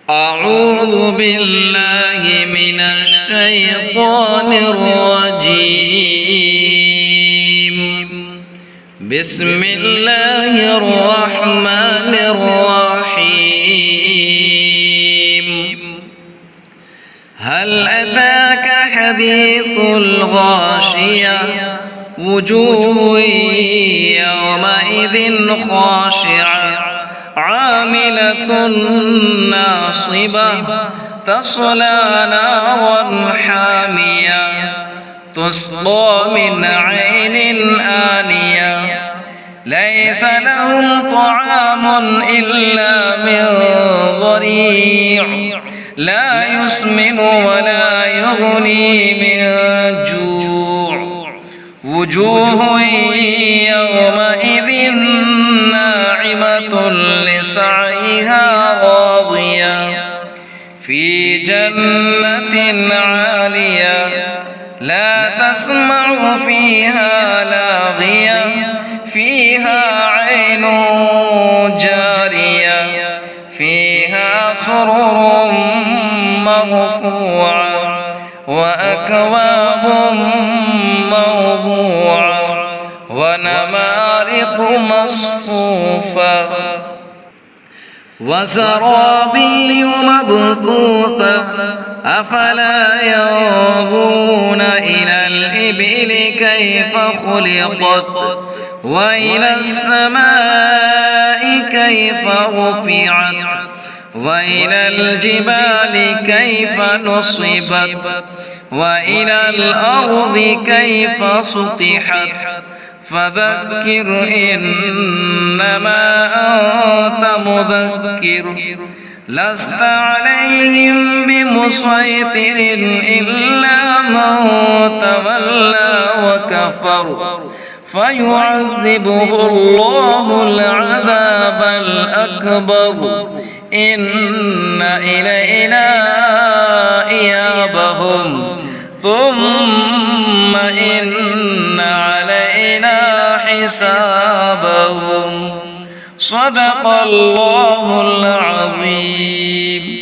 أعوذ بالله من الشيطان الرجيم. بسم الله الرحمن الرحيم. هل أتاك حديث الغاشية وجوه يومئذ خاشعة عاملة ناصبة تصلى نارا حامية تسقى من عين آنية ليس لهم طعام إلا من ضريع لا يسمن ولا يغني من جوع وجوه يومئذ ناعمة لسعيها راضية في جنة عالية لا تسمع فيها لاغية فيها عين جارية فيها سرر مرفوعة وأكواب موضوعة ونمارق مصفوفة وزرابي مبثوثة أفلا ينظرون إلى الإبل كيف خلقت وإلى السماء كيف رفعت وإلى الجبال كيف نصبت وإلى الأرض كيف سطحت فذكر إنما أنت مذكر لست عليهم بمسيطر إلا من تولى وكفر فيعذبه الله العذاب الأكبر إن إلينا إيابهم ثم إن علينا حسابهم صدق الله العظيم.